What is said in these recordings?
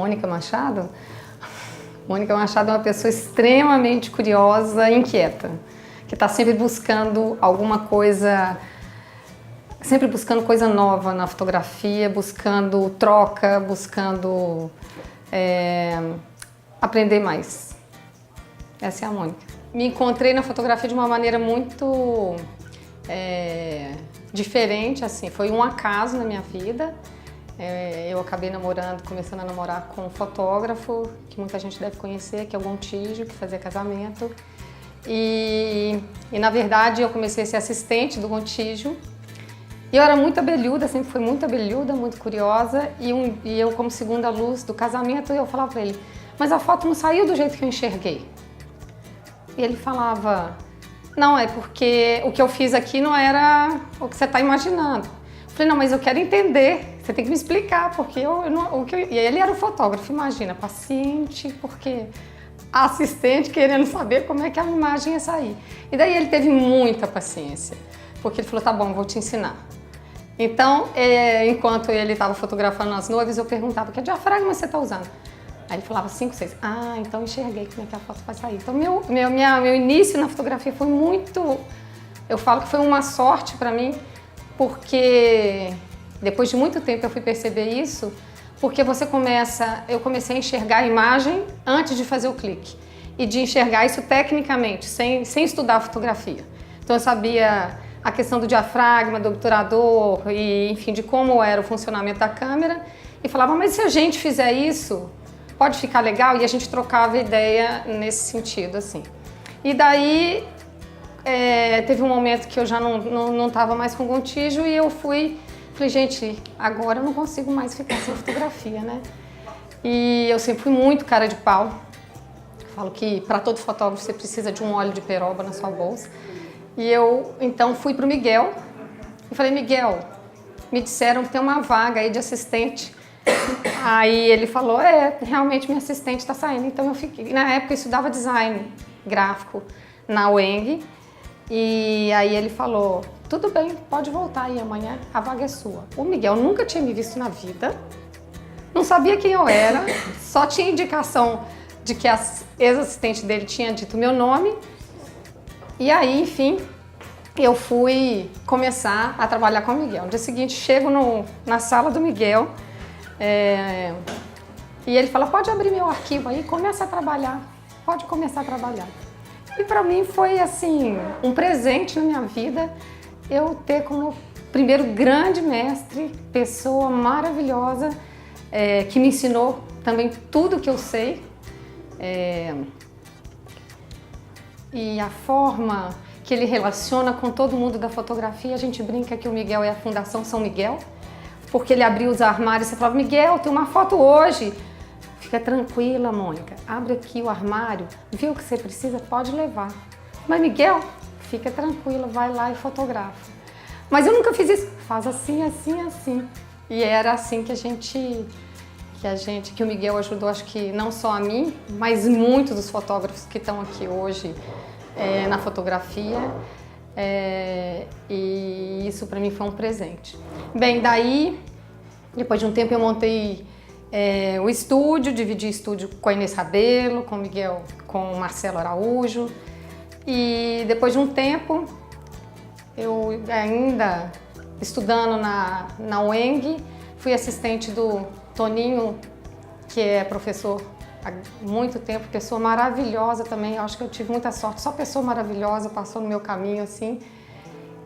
Mônica Machado? Mônica Machado é uma pessoa extremamente curiosa e inquieta, que está sempre buscando alguma coisa, sempre buscando coisa nova na fotografia, buscando troca, buscando aprender mais. Essa é a Mônica. Me encontrei na fotografia de uma maneira muito diferente, assim, foi um acaso na minha vida. Eu acabei começando a namorar com um fotógrafo que muita gente deve conhecer, que é o Gontijo, que fazia casamento. E na verdade eu comecei a ser assistente do Gontijo. E eu era muito abelhuda, sempre fui muito abelhuda, muito curiosa. E eu, como segunda luz do casamento, eu falava para ele, mas a foto não saiu do jeito que eu enxerguei. E ele falava, não, é porque o que eu fiz aqui não era o que você está imaginando. Eu falei, não, mas eu quero entender, você tem que me explicar, porque E ele era o fotógrafo, imagina, paciente, porque a assistente querendo saber como é que a imagem ia sair. E daí ele teve muita paciência, porque ele falou, tá bom, vou te ensinar. Então, enquanto ele estava fotografando as noivas, eu perguntava, que diafragma você está usando? Aí ele falava 5, 6. Ah, então enxerguei como é que a foto vai sair. Então, meu início na fotografia foi muito... Eu falo que foi uma sorte para mim, porque depois de muito tempo eu fui perceber isso, porque eu comecei a enxergar a imagem antes de fazer o clique. E de enxergar isso tecnicamente, sem estudar a fotografia. Então eu sabia a questão do diafragma, do obturador, e enfim, de como era o funcionamento da câmera. E falava, mas se a gente fizer isso, pode ficar legal? E a gente trocava ideia nesse sentido, assim. E daí, teve um momento que eu já não estava mais com o Gontijo e eu falei, gente, agora eu não consigo mais ficar sem fotografia, né? E eu sempre fui muito cara de pau. Eu falo que para todo fotógrafo você precisa de um óleo de peroba na sua bolsa. E eu, então, fui pro Miguel e falei, Miguel, me disseram que tem uma vaga aí de assistente. Aí ele falou, realmente minha assistente está saindo. Então eu fiquei, na época eu estudava design gráfico na UENG. E aí ele falou, tudo bem, pode voltar aí amanhã, a vaga é sua. O Miguel nunca tinha me visto na vida, não sabia quem eu era, só tinha indicação de que a ex-assistente dele tinha dito meu nome. E aí, enfim, eu fui começar a trabalhar com o Miguel. No dia seguinte, chego na sala do Miguel, e ele fala, pode abrir meu arquivo aí, começa a trabalhar, pode começar a trabalhar. E para mim foi assim, um presente na minha vida, eu ter como primeiro grande mestre, pessoa maravilhosa, que me ensinou também tudo que eu sei. E a forma que ele relaciona com todo mundo da fotografia, a gente brinca que o Miguel é a Fundação São Miguel, porque ele abriu os armários e você falava, Miguel, tem uma foto hoje. Fica tranquila, Mônica, abre aqui o armário, vê o que você precisa, pode levar. Mas Miguel, fica tranquila, vai lá e fotografa. Mas eu nunca fiz isso, faz assim, assim, assim. E era assim que o Miguel ajudou, acho que não só a mim, mas muitos dos fotógrafos que estão aqui hoje na fotografia. E isso para mim foi um presente. Bem, daí, depois de um tempo eu montei o estúdio, dividi estúdio com a Inês Rabelo, com o Miguel, com o Marcelo Araújo. E depois de um tempo, eu ainda estudando na UENG, fui assistente do Toninho, que é professor há muito tempo, pessoa maravilhosa também, eu acho que eu tive muita sorte, só pessoa maravilhosa passou no meu caminho, assim.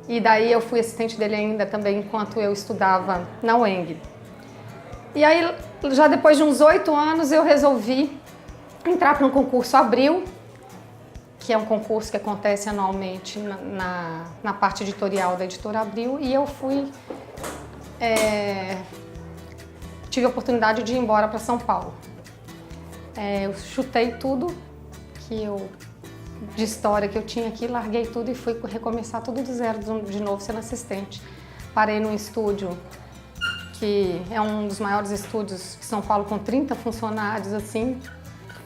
E daí eu fui assistente dele ainda também, enquanto eu estudava na UENG. E aí, já depois de uns 8 anos, eu resolvi entrar para um concurso Abril, que é um concurso que acontece anualmente na parte editorial da Editora Abril, e eu tive a oportunidade de ir embora para São Paulo. Eu chutei tudo de história que eu tinha aqui, larguei tudo e fui recomeçar tudo do zero de novo sendo assistente. Parei num estúdio que é um dos maiores estúdios de São Paulo, com 30 funcionários, assim,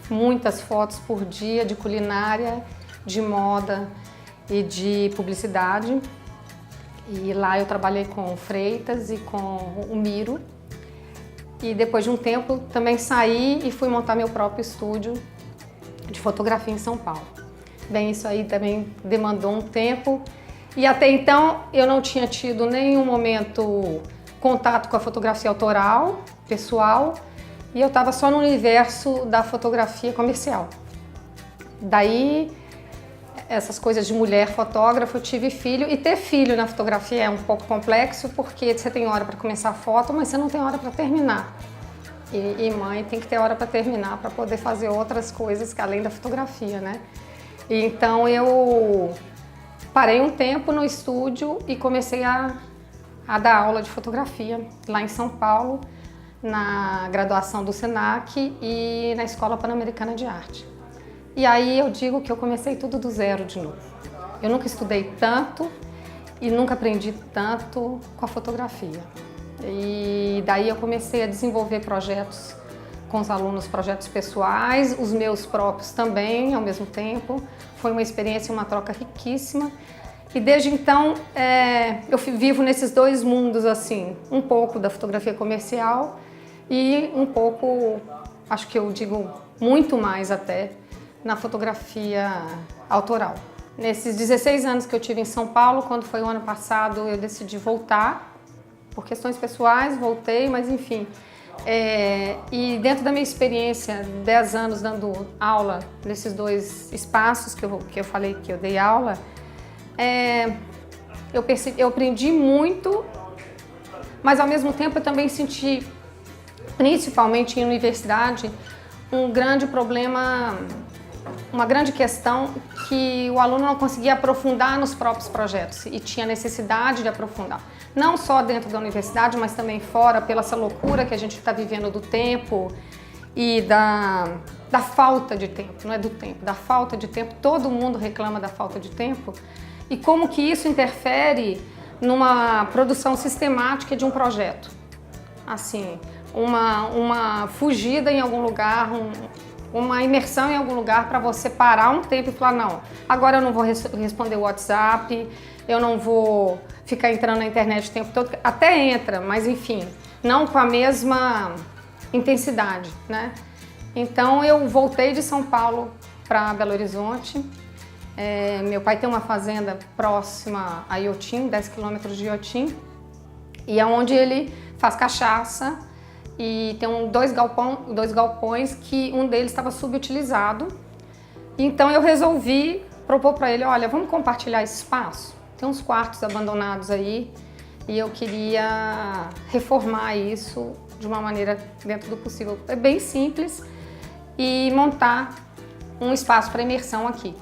muitas fotos por dia de culinária, de moda e de publicidade. E lá eu trabalhei com o Freitas e com o Miro. e depois de um tempo também saí e fui montar meu próprio estúdio de fotografia em São Paulo. Bem, isso aí também demandou um tempo e até então eu não tinha tido nenhum momento contato com a fotografia autoral, pessoal, e eu estava só no universo da fotografia comercial. Daí, essas coisas de mulher fotógrafa, eu tive filho, e ter filho na fotografia é um pouco complexo porque você tem hora para começar a foto, mas você não tem hora para terminar. E mãe tem que ter hora para terminar, para poder fazer outras coisas que além da fotografia, né? Então eu parei um tempo no estúdio e comecei a dar aula de fotografia lá em São Paulo, na graduação do SENAC e na Escola Pan-Americana de Arte. E aí eu digo que eu comecei tudo do zero de novo. Eu nunca estudei tanto e nunca aprendi tanto com a fotografia. E daí eu comecei a desenvolver projetos com os alunos, projetos pessoais, os meus próprios também, ao mesmo tempo. Foi uma experiência, uma troca riquíssima. E desde então eu vivo nesses dois mundos, assim, um pouco da fotografia comercial e um pouco, acho que eu digo muito mais até, na fotografia autoral. Nesses 16 anos que eu tive em São Paulo, quando foi o ano passado, eu decidi voltar. Por questões pessoais, voltei, mas enfim. E dentro da minha experiência, 10 anos dando aula nesses dois espaços que eu falei que eu dei aula, eu aprendi muito, mas ao mesmo tempo eu também senti, principalmente em universidade, um grande problema, uma grande questão que o aluno não conseguia aprofundar nos próprios projetos e tinha necessidade de aprofundar. Não só dentro da universidade, mas também fora, pela essa loucura que a gente está vivendo do tempo e da falta de tempo, não é do tempo, da falta de tempo. Todo mundo reclama da falta de tempo. E como que isso interfere numa produção sistemática de um projeto. Assim, uma fugida em algum lugar, uma imersão em algum lugar para você parar um tempo e falar, não, agora eu não vou responder o WhatsApp, eu não vou ficar entrando na internet o tempo todo, até entra, mas enfim, não com a mesma intensidade, né? Então eu voltei de São Paulo para Belo Horizonte. Meu pai tem uma fazenda próxima a Iotim, 10 quilômetros de Iotim, e é onde ele faz cachaça e tem dois galpões que um deles estava subutilizado. Então eu resolvi propor para ele, olha, vamos compartilhar esse espaço? Tem uns quartos abandonados aí e eu queria reformar isso de uma maneira dentro do possível. É bem simples e montar um espaço para imersão aqui.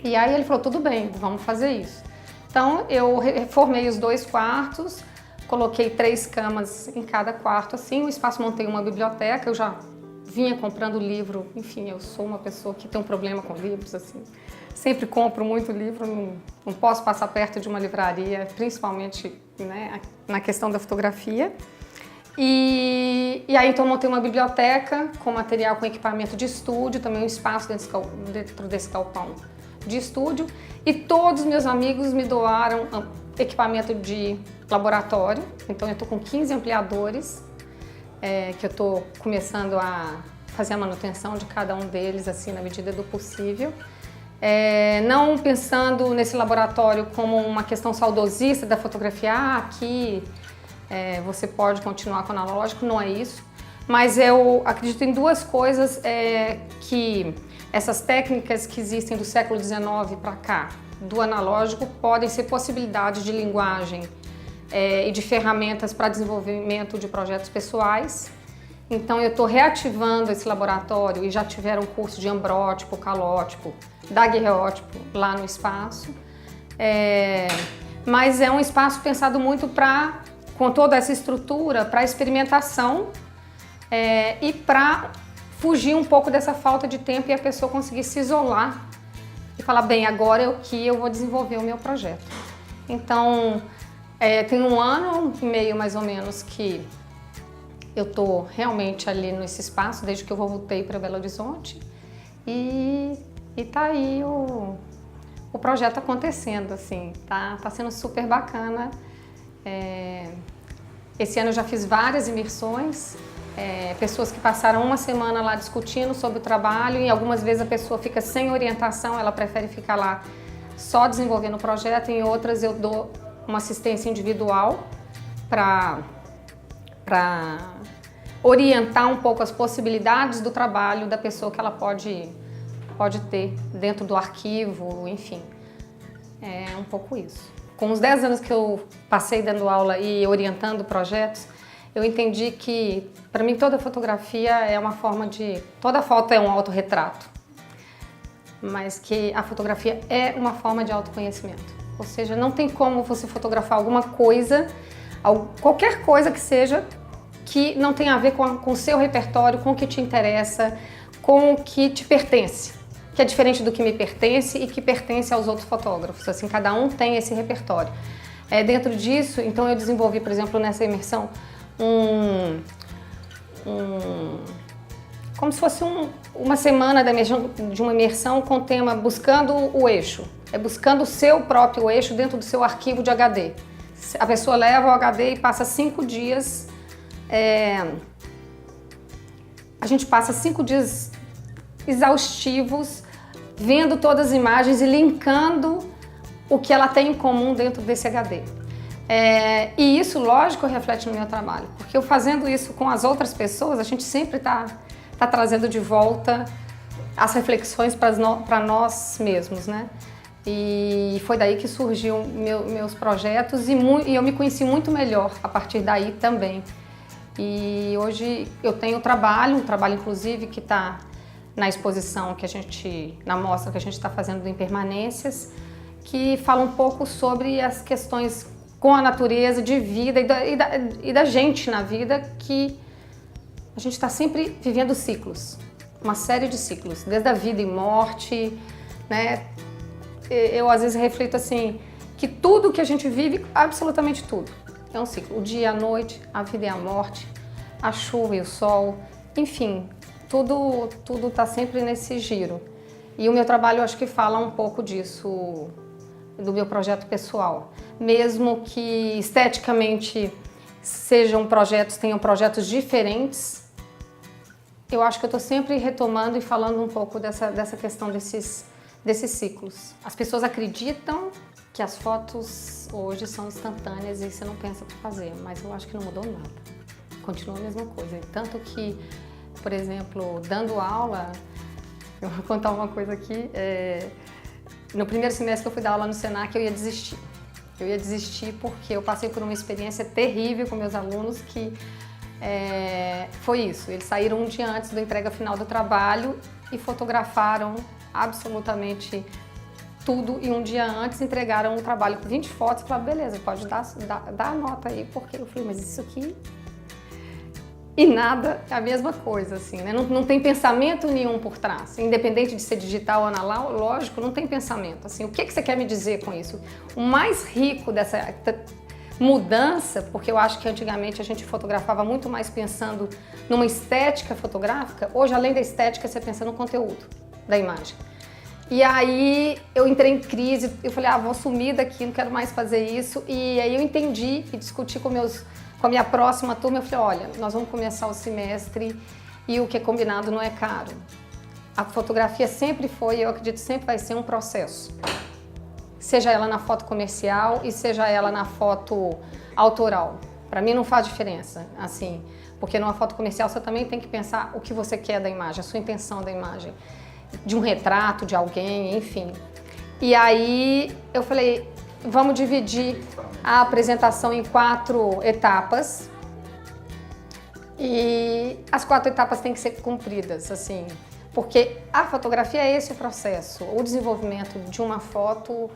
E aí ele falou, tudo bem, vamos fazer isso. Então eu reformei os 2 quartos, coloquei 3 camas em cada quarto, assim, o espaço, montei uma biblioteca, eu já vinha comprando livro, enfim, eu sou uma pessoa que tem um problema com livros, assim, sempre compro muito livro, não posso passar perto de uma livraria, principalmente, né, na questão da fotografia. E aí então eu montei uma biblioteca com material, com equipamento de estúdio, também um espaço dentro desse galpão de estúdio, e todos os meus amigos me doaram equipamento de laboratório. Então eu estou com 15 ampliadores, que eu estou começando a fazer a manutenção de cada um deles, assim, na medida do possível. Não pensando nesse laboratório como uma questão saudosista da fotografia, aqui você pode continuar com o analógico, não é isso. Mas eu acredito em 2 coisas, que essas técnicas que existem do século XIX para cá, do analógico, podem ser possibilidades de linguagem e de ferramentas para desenvolvimento de projetos pessoais. Então eu estou reativando esse laboratório e já tiveram curso de ambrótipo, calótipo, daguerreótipo lá no espaço. Mas é um espaço pensado muito com toda essa estrutura para experimentação e para fugir um pouco dessa falta de tempo e a pessoa conseguir se isolar e falar, bem, agora é o que eu vou desenvolver o meu projeto. Então, tem 1 ano e meio mais ou menos que eu estou realmente ali nesse espaço, desde que eu voltei para Belo Horizonte, e tá aí o projeto acontecendo, assim, tá sendo super bacana. Esse ano eu já fiz várias imersões pessoas que passaram uma semana lá discutindo sobre o trabalho e algumas vezes a pessoa fica sem orientação, ela prefere ficar lá só desenvolvendo o projeto, em outras eu dou uma assistência individual para orientar um pouco as possibilidades do trabalho da pessoa que ela pode ter dentro do arquivo, enfim. É um pouco isso. Com os 10 anos que eu passei dando aula e orientando projetos, eu entendi que, para mim, toda fotografia é uma forma de... Toda foto é um autorretrato, mas que a fotografia é uma forma de autoconhecimento. Ou seja, não tem como você fotografar alguma coisa, qualquer coisa que seja, que não tenha a ver com o seu repertório, com o que te interessa, com o que te pertence. Que é diferente do que me pertence e que pertence aos outros fotógrafos. Assim, cada um tem esse repertório. Dentro disso, então eu desenvolvi, por exemplo, nessa imersão, como se fosse uma semana de uma imersão com o tema Buscando o Eixo. Buscando o seu próprio eixo dentro do seu arquivo de HD. A pessoa leva o HD e passa 5 dias... a gente passa 5 dias exaustivos, vendo todas as imagens e linkando o que ela tem em comum dentro desse HD. E isso, lógico, reflete no meu trabalho, porque eu fazendo isso com as outras pessoas, a gente sempre tá trazendo de volta as reflexões para nós mesmos, né? E foi daí que surgiu meus projetos e eu me conheci muito melhor a partir daí também. E hoje eu tenho um trabalho inclusive que está na exposição na mostra que a gente está fazendo do Impermanências, que fala um pouco sobre as questões com a natureza, de vida e da gente na vida, que a gente está sempre vivendo ciclos, uma série de ciclos, desde a vida e morte, né? Eu às vezes reflito assim, que tudo que a gente vive, absolutamente tudo, é um ciclo. O dia e a noite, a vida e a morte, a chuva e o sol, enfim, tudo está sempre nesse giro. E o meu trabalho, eu acho que fala um pouco disso, do meu projeto pessoal. Mesmo que esteticamente tenham projetos diferentes, eu acho que eu estou sempre retomando e falando um pouco dessa questão desses ciclos. As pessoas acreditam que as fotos hoje são instantâneas e você não pensa para fazer, mas eu acho que não mudou nada. Continua a mesma coisa. Tanto que, por exemplo, dando aula, eu vou contar uma coisa aqui, no primeiro semestre que eu fui dar aula no Senac, eu ia desistir. Eu ia desistir porque eu passei por uma experiência terrível com meus alunos que foi isso. Eles saíram um dia antes da entrega final do trabalho e fotografaram absolutamente tudo e um dia antes entregaram um trabalho com 20 fotos e falaram, beleza, pode dar a nota aí, porque eu falei, mas isso aqui... E nada é a mesma coisa, assim, né? Não tem pensamento nenhum por trás. Independente de ser digital ou analógico, não tem pensamento. Assim, o que você quer me dizer com isso? O mais rico dessa mudança, porque eu acho que antigamente a gente fotografava muito mais pensando numa estética fotográfica, hoje, além da estética, você pensa no conteúdo da imagem. E aí eu entrei em crise, eu falei, vou sumir daqui, não quero mais fazer isso. E aí eu entendi e discuti com a minha próxima turma, eu falei, olha, nós vamos começar o semestre e o que é combinado não é caro. A fotografia sempre foi, eu acredito, sempre vai ser um processo. Seja ela na foto comercial e seja ela na foto autoral. Para mim não faz diferença, assim, porque numa foto comercial você também tem que pensar o que você quer da imagem, a sua intenção da imagem, de um retrato de alguém, enfim. E aí eu falei, vamos dividir a apresentação em 4 etapas e as 4 etapas têm que ser cumpridas, assim, porque a fotografia é esse o processo, o desenvolvimento de uma foto.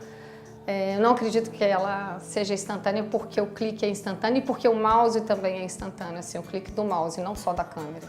Eu não acredito que ela seja instantânea porque o clique é instantâneo e porque o mouse também é instantâneo, assim, o clique do mouse, não só da câmera.